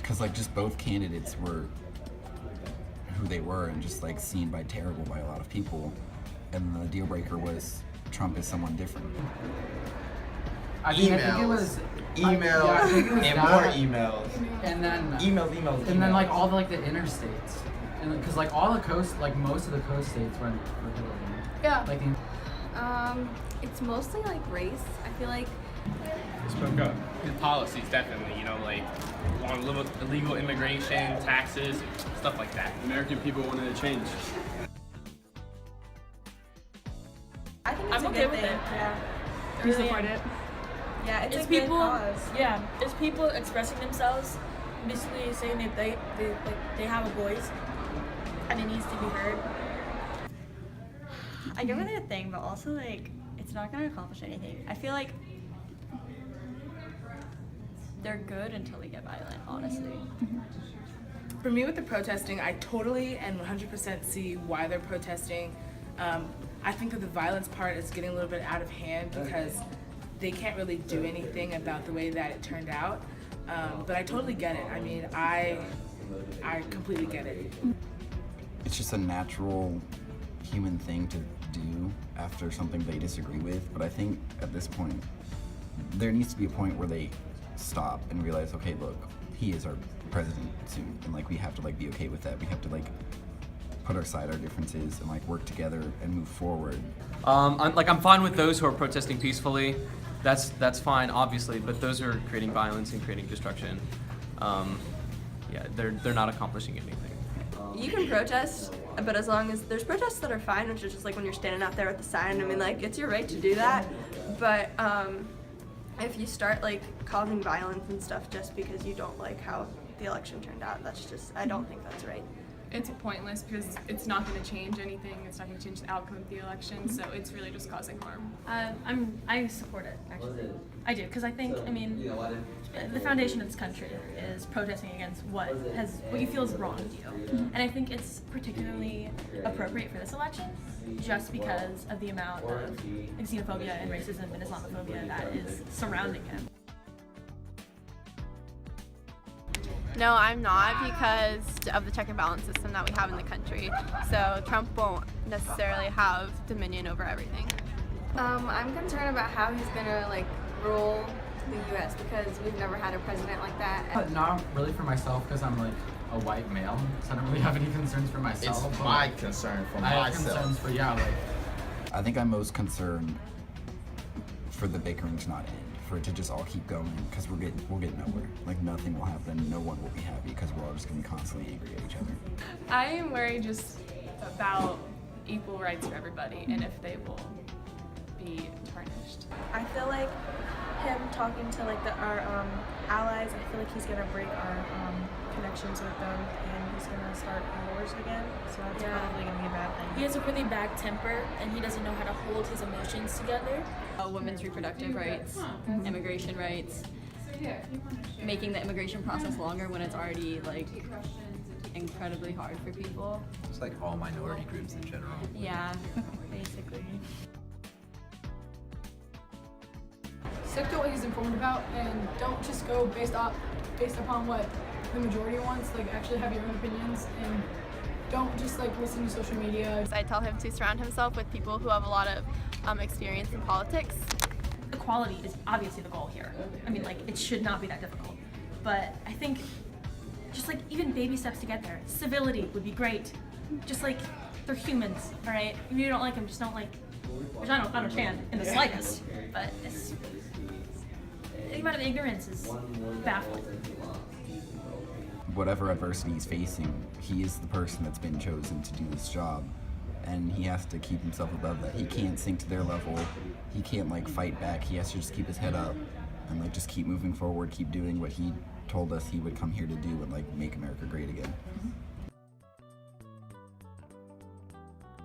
because like just both candidates were who they were and just like seen by terrible by a lot of people, and the deal breaker was Trump is someone different. I think it was emails and more emails, and then emails, and then like all the like the interstates, and because like all the coast, like most of the coast states were Hillary. Yeah. Like It's mostly like race. I feel like. Spoke up. His policies, definitely, you know, like on illegal immigration, taxes, stuff like that. American people wanted to change. I think it's I'm a okay good with thing. it. Yeah. We support it. Yeah, it's It's a good people. cause. Yeah, it's people expressing themselves, basically saying that they have a voice, and it needs to be heard. I give it a thing, but also like it's not gonna accomplish anything. I feel like they're good until they get violent, honestly. For me with the protesting, I totally and 100% see why they're protesting. I think that the violence part is getting a little bit out of hand because they can't really do anything about the way that it turned out. But I totally get it. I mean, I completely get it. It's just a natural human thing to do after something they disagree with, but I think at this point there needs to be a point where they stop and realize, okay, look, he is our president soon, and like we have to like be okay with that. We have to like put aside our differences and like work together and move forward. I'm fine with those who are protesting peacefully. That's fine, obviously, but those who are creating violence and creating destruction, yeah, they're not accomplishing anything. You can protest, but as long as there's protests that are fine, which is just like when you're standing out there with the sign. I mean, like it's your right to do that. But if you start like causing violence and stuff just because you don't like how the election turned out, that's just, I don't think that's right. It's pointless because it's not going to change anything. It's not going to change the outcome of the election, so it's really just causing harm. I support it, actually. I do, because I think, I mean, the foundation of this country is protesting against what you feel is wrong to you. And I think it's particularly appropriate for this election just because of the amount of xenophobia and racism and Islamophobia that is surrounding him. No, I'm not, because of the check and balance system that we have in the country. So Trump won't necessarily have dominion over everything. I'm concerned about how he's gonna like rule the U.S. because we've never had a president like that. But not really for myself because I'm like a white male, so I don't really have any concerns for myself. It's my concern for myself. I have concerns for I think I'm most concerned for the bickering to not end, for it to just all keep going, because we'll get nowhere. Like nothing will happen, no one will be happy, because we're all just gonna be constantly angry at each other. I am worried just about equal rights for everybody and if they will be tarnished. I feel like him talking to like our allies, I feel like he's gonna break our connections with them, and he's gonna start wars again. So that's probably gonna be a bad thing. He has a really bad temper, and he doesn't know how to hold his emotions together. Women's reproductive rights, immigration rights, making the immigration process longer when it's already like incredibly hard for people. It's like all minority groups in general. Yeah, basically. Stick to what he's informed about and don't just go based upon what the majority wants. Like actually have your own opinions and don't just like listen to social media. I tell him to surround himself with people who have a lot of experience in politics. Equality is obviously the goal here. I mean, like, it should not be that difficult. But I think just like even baby steps to get there. Civility would be great. Just like, they're humans, all right? If you don't like them, just don't like, which I don't understand in the slightest, but it's, the amount of ignorance is baffling. Whatever adversity he's facing, he is the person that's been chosen to do this job, and he has to keep himself above that. He can't sink to their level. He can't like fight back. He has to just keep his head up and like just keep moving forward, keep doing what he told us he would come here to do and like make America great again.